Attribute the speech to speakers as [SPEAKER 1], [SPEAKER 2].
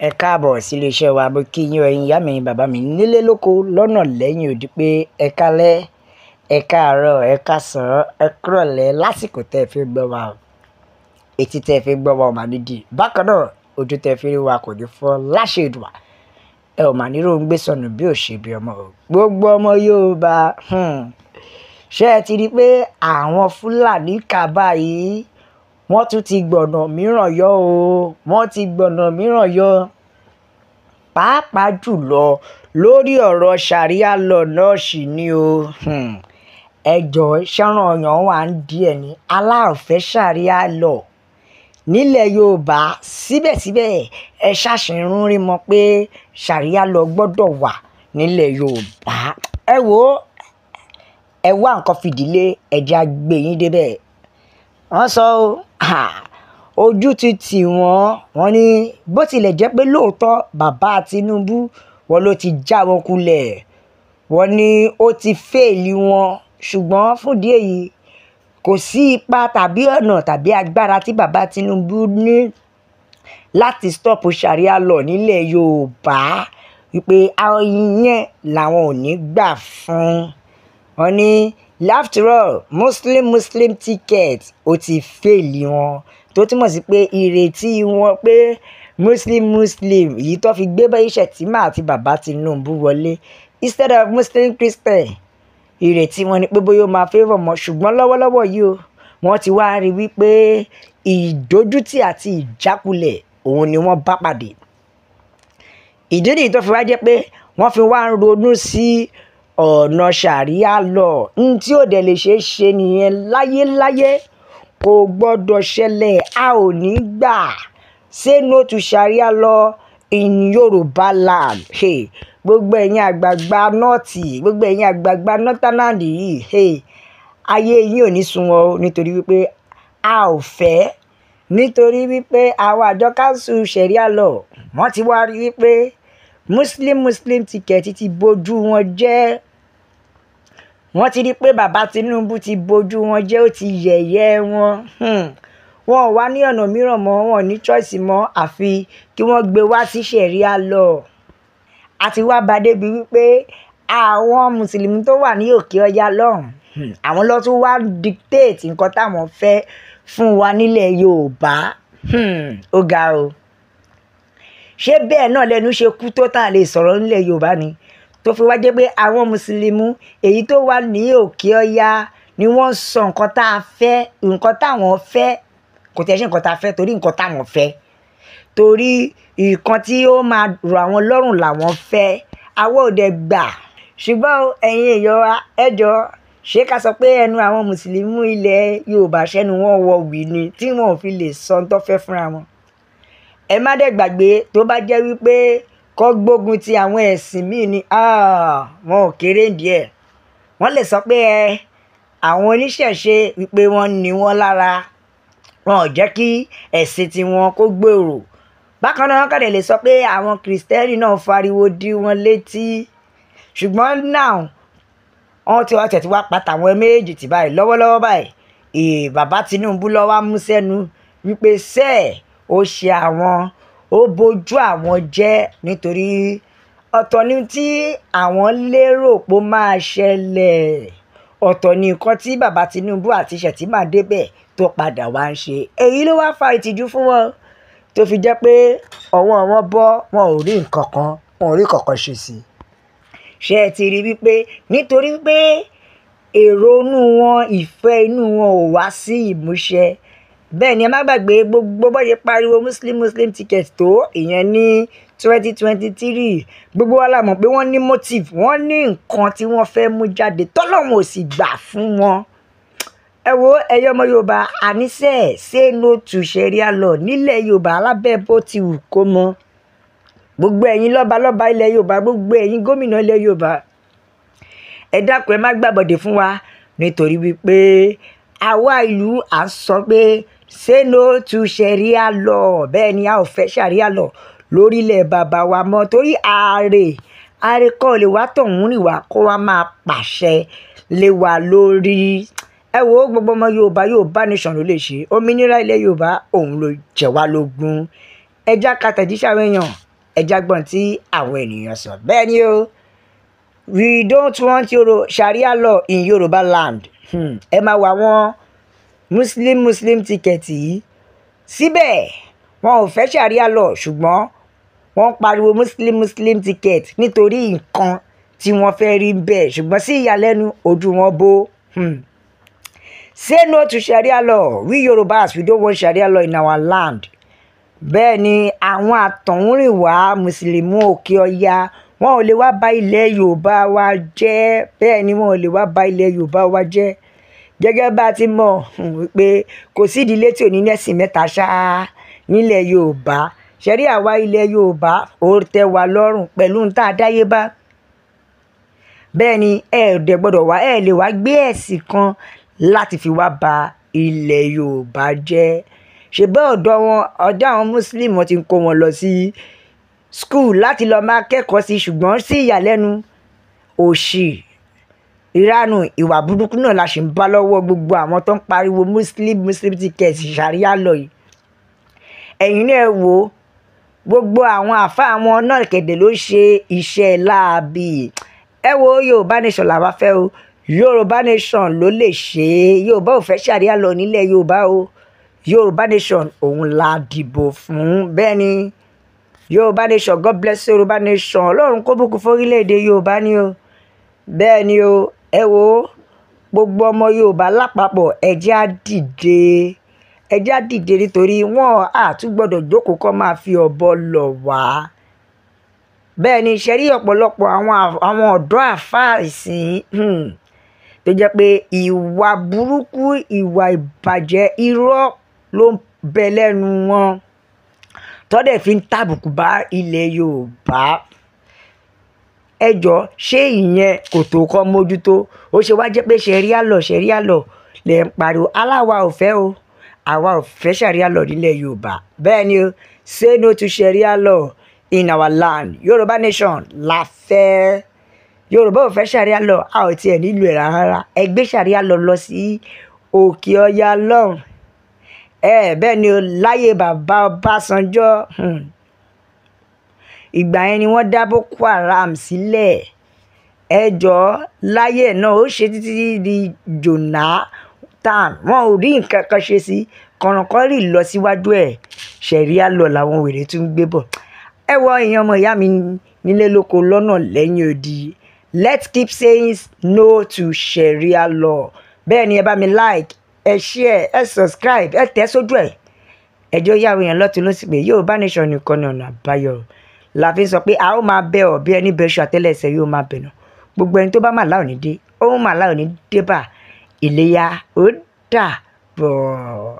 [SPEAKER 1] Ẹ káàbọ̀ sí iléeṣẹ́ wa. Mo kí yín ẹ̀yin ìyá mi, bàbá mi nílé lóko lọ́nà lẹ́yìn odi pé ẹ kálẹ́, ẹ káàárọ̀, ẹ káàsán, ẹ kúrọ̀lẹ́ lásìkò tẹ́ ẹ fi gbọ́ wa. Etí tẹ́ ẹ fi gbọ́ wa ò mà ní di. Bákan náà, ojú tẹ́ ẹ fi rí wa kò ní fọ́ láṣẹ Èdùà. Ẹ ò mà ní rò ń gbé sọnù bí ò ṣe bí ọmọ. Gbogbo ọmọ Yorùbá, ṣé ẹ ti rí i pé àwọn Fúlàní kà báyìí wọ́n tún ti gbọ̀nà mìíràn yọ o. Wọ́n ti gbọ̀nà mìíràn yọ. Pàápàá jùlọ lórí ọ̀rọ̀ Sharia law náà sì ni o. Ẹjọ́ ṣẹ́ràn ọyàn wà ń di ẹ̀ ní aláàfẹ́ Sharia law nílẹ̀ Yorùbá. Síbẹ̀síbẹ̀ ẹ ṣàṣìrún rí mọ́ pé Sharia law gbọ́dọ̀ wà nílẹ̀ Yorùbá. Ẹ wo ẹ wá nǹkan fìdílé ẹ̀jẹ̀ àgbẹ̀yìn débẹ̀. Wọ́n sọ ojú ti tì wọ́n ní bó tilẹ̀ jẹ́ pé lóòótọ́ bàbá Tinubu wọn ló ti já wọn kulẹ̀, wọ́n ní ó ti fẹ́ẹ̀lì wọn, ṣùgbọ́n fúndìí èyí kò sí ipa tàbí ọ̀nà tàbí agbára tí bàbá Tinubu ní láti stop Sharia law nílẹ̀ Yorùbá, wípé àwọn yẹn làwọn ò ní gbà fún. Wọ́n ní after all Muslim ticket ó ti fẹ́ẹ̀lì wọn, tó túmọ̀ sí pé ìrètí wọn pé Muslim yìí tó fi gbé báyìí Shettima àti bàbá Tinubu wọlé instead of Muslim Christian, ìrètí wọn ni pé bóyá ó máa favour mọ́. Ṣùgbọ́n lọ́wọ́lọ́wọ́ yìí o, wọ́n ti wá rí wípé ìdójútì àti ìjákulẹ̀ òun ni wọ́n bá pàdé. Ìdí nìyí tó fi wá jẹ́ pé wọ́n fi wá ń ronú sí ọ̀nà Sharia law. Tí ò dẹ̀ lè ṣeé ṣe nìyẹn láyéláyé, kò gbọ́dọ̀ ṣẹlẹ̀. A ò ní gbà. Say no to Sharia law in Yorùbá land. Gbogbo ẹ̀yin àgbààgbà nọ́ọ̀tì, gbogbo ẹ̀yin àgbààgbà northernland yìí, ayé yín ò ní sunwọ̀n o, nítorí wípé a ò fẹ́. Nítorí wípé àwọn àjọ council Sharia law wọ́n ti wá rí wípé Muslim ticket ti bojú wọn jẹ́. Wọ́n ti rí pé bàbá Tinubu ti bojú wọn jẹ́, ó ti yẹ̀yẹ́ wọn. Wọn ò wá ní ọ̀nà mìíràn mọ́, wọn ò ní choice mọ́ àfi kí wọ́n gbé wá sí Sharia law. Àti wá bá débi wípé àwọn mùsùlùmí tó wà ní òkè ọya lọ́hùn, àwọn ló tún wá dictate nǹkan táwọn fẹ́ fún wa nílẹ̀ Yorùbá. Ó ga o. Ṣé bẹ́ẹ̀ náà lẹ́nu ṣe kú tó tàn lè sọ̀rọ̀ nílẹ̀ Yorùbá ni? Tó fi wá jẹ́ pé àwọn mùsùlùmí èyí tó wà ní òkè ọya ni wọ́n sọ nǹkan tá a fẹ́, nǹkan táwọn fẹ́. Kò tẹ́ ṣe nǹkan tá a fẹ́ torí nǹkan táwọn fẹ́, torí nǹkan tí ó máa rọ̀ àwọn lọ́rùn làwọn fẹ́. Àwọn ò dẹ̀ gbà. Ṣùgbọ́n ẹ̀yin èèyàn wa, ẹ jọ̀ọ́, ṣé ká sọ pé ẹnu àwọn mùsùlùmí ilẹ̀ Yorùbá ṣẹ́nu wọn wọ wì ni tí wọn ò fi lè sọ ohun tó fẹ́ fúnra wọn? Ẹ má dẹ̀ gbàgbé tó bá jẹ́ wípé kọ́ gbógun ti àwọn ẹ̀sìn míì ni, wọn ò kéré díẹ̀. Wọ́n lè sọ pé àwọn oníṣẹ̀ṣe wípé wọ́n ní wọ́n lára, wọn ò jẹ́ kí ẹ̀sìn tiwọn kó gbèrò. Bákan náà wọ́n kàdé lè sọ pé àwọn Kristẹni náà fariwo dí wọn létí. Ṣùgbọ́n now wọ́n ti wá tẹ̀ tí wá pàtà àwọn méjì tì báyìí lọ́wọ́lọ́wọ́ báyìí. Bàbá Tinubu ló wá mú sẹ́nu wípé ó ṣe àwọn, ó bojú àwọn jẹ́, nítorí ọ̀tọ̀ ni tí àwọn lérò pé ó máa ṣẹlẹ̀, ọ̀tọ̀ ni nǹkan tí bàbá Tinubu àti Shettima débẹ̀ tó padà wá ń ṣe. Èyí ló wá fa ìtìjú fún wọn, tó fi jẹ́ pé ọwọ́ wọn bọ́, wọn ò rí nǹkan kan, wọn ò rí kankan ṣe sí i. Ṣé ẹ ti rí wípé nítorí pé èrò inú wọn, ìfẹ́ inú wọn ò wá sí ìmúṣẹ. Bẹ́ẹ̀ ni ẹ má gbàgbé gbogbo bó ṣe pariwo Muslim ticket tó ìyẹn ní 2023. Gbogbo wa la mọ̀ pé wọ́n ní motive, wọ́n ní nǹkan tí wọ́n fẹ́ mú jáde tọ́lọ́run ò sì gbà fún wọn. Ẹ wo ẹyọ ọmọ Yorùbá, àníṣe say no to Sharia law nílẹ̀ Yorùbá alábẹ́ bó ti wù kó mọ. Gbogbo ẹ̀yin lọ́balọ́ba ilẹ̀ Yorùbá, gbogbo ẹ̀yin gómìnà ilẹ̀ Yorùbá, ẹ dákun ẹ má gbàbọ̀dé fún wa, nítorí wípé àwa ìlú à ń sọ pé say no to Sharia law. Bẹ́ẹ̀ ni a ò fẹ́ Sharia law lórílẹ̀ bàbá wa mọ́, torí ààrẹ kan lè wá tọ̀hún rìn wá kó wá máa pàṣẹ lé wa lórí. Ẹ wo gbogbo ọmọ Yorùbá nation ló lè ṣe. Òmìnira ilẹ̀ Yorùbá òun ló jẹ wá lógún. Ẹ já ka tẹ̀jíṣẹ́ àwọn èèyàn ẹja gbọ́n tí àwọn ènìyàn sọ. Bẹ́ẹ̀ ni o, we don't want Sharia law in Yoruba land. Ẹ máa wà wọn Muslim ticket yìí síbẹ̀ wọn ò fẹ́ Sharia law ṣùgbọ́n wọ́n pariwo Muslim ticket nítorí nǹkan tí wọ́n fẹ́ rí bẹ́ẹ̀ ṣùgbọ́n sí ìyàlẹ́nu ojú wọn bó. Say no to Sharia law. We Yorubas, we don't want Sharia law in our land. Bẹ́ẹ̀ ni àwọn àtọ̀húnrìnwá Mùsùlùmí òkè ọya wọn ò lè wá bà ilẹ̀ Yorùbá wa jẹ́. Bẹ́ẹ̀ ni wọn ò lè wá bà ilẹ̀ Yorùbá wa jẹ́. Gẹ́gẹ́ bá ti mọ̀ wípé kò sí ìdílé tí ò ní ẹ̀sìn mẹ́ta ṣáá nílẹ̀ Yorùbá. Ṣẹ̀rí àwa ilẹ̀ Yorùbá ó tẹ́ wa lọ́rùn pẹ̀lú ń tá a dáyé bá. Bẹ́ẹ̀ ni dẹ̀ gbọ́dọ̀ wá lè wá gbé ẹ̀sìn kan láti fi wá bà ilẹ̀ Yorùbá jẹ́. Ṣèbá ọ̀dọ̀ àwọn Muslim wọ́n ti ń kó wọn lọ sí school láti lọ máa kẹ́kọ̀ọ́ sí ṣùgbọ́n sí ìyàlẹ́nu òṣì ìranù ìwà burúkú náà la ṣì ń bá lọ́wọ́ gbogbo àwọn tó ń pariwo Muslim ticket Sharia law yìí. Ẹ̀yin náà wò gbogbo àwọn àfa àwọn náà kéde ló ṣe iṣẹ́ láabi. Ẹ wo Yorùbá nation làwa fẹ́ o, Yorùbá nation ló lè ṣe é. Yorùbá ò fẹ́ Sharia law nílẹ̀ Yorùbá o, Yorùbá nation òun la dìbò fún. Bẹ́ẹ̀ ni Yorùbá nation, God bless Yorùbá nation, Ọlọ́run kó bùkún fórílẹ̀-èdè Yorùbá ni o. Bẹ́ẹ̀ ni o, ẹ wo gbogbo ọmọ Yorùbá lápapọ̀ ẹ jẹ́ á dìde nítorí wọn tún gbọ́dọ̀ jókòó kó máa fi ọ̀bọ lọ̀ wá. Bẹ́ẹ̀ ni ṣe rí ọ̀pọ̀lọpọ̀ àwọn ọ̀dọ́ àfáà ìsìn tó jẹ́ pé ìwà burúkú ìwà ìbàjẹ́ irọ́ ló ń bẹ lẹ́nu wọn tọ́dẹ̀ fi ń tàbùkù bá ilẹ̀ Yorùbá. Ẹ jọ̀ọ́ ṣé ìyẹn kò tó kọ́ mójútó? Ó ṣe wá jẹ́ pé Sharia law lè ń pariwo. Aláwa ò fẹ́ o, àwa ò fẹ́ Sharia law nílẹ̀ Yorùbá. Bẹ́ẹ̀ ni o, say no to Sharia law in our land. Yorùbá nation la fẹ́. Yorùbá ò fẹ́ Sharia law, a ò tiẹ̀ nílò ẹ̀ rárá. Ẹ gbé Sharia law lọ sí òkè ọya lọ́hùn. Bẹ́ẹ̀ ni o, láyé bàbá Ọbásanjọ́ ìgbà yẹn ni wọ́n dá Boko Haram sílẹ̀. Ẹ jọ̀ọ́ láyé náà ó ṣe títí di Jonathan wọn ò rí nǹkan kan ṣe sí kọ̀rọ̀kọ́rì lọ síwájú ẹ̀. Sharia law làwọn wèrè tún gbé bọ̀. Ẹ wọ èèyàn ọmọ ìyá mi nílé lóko lọ́nà lẹ́yìn odi. Let's keep saying no to Sharia law. Bẹ́ẹ̀ ni ẹ bá mi like, ẹ share, ẹ subscribe, ẹ tẹ̀ sójú ẹ̀. Ẹjọ́ yàwó yẹn lọ́tún ló sì pé Yorùbá nation nìkan ní ọ̀nà àbáyọ. La fi sọ pé a ó máa bẹ ọ̀bẹ ẹni bẹ́ṣọ àtẹ́lẹsẹ̀ yóò máa bẹ̀nà. Gbogbo ẹni tó bá mà láò ní dé, ó mà láò ní dé bá. Iléyá ó dàbọ̀.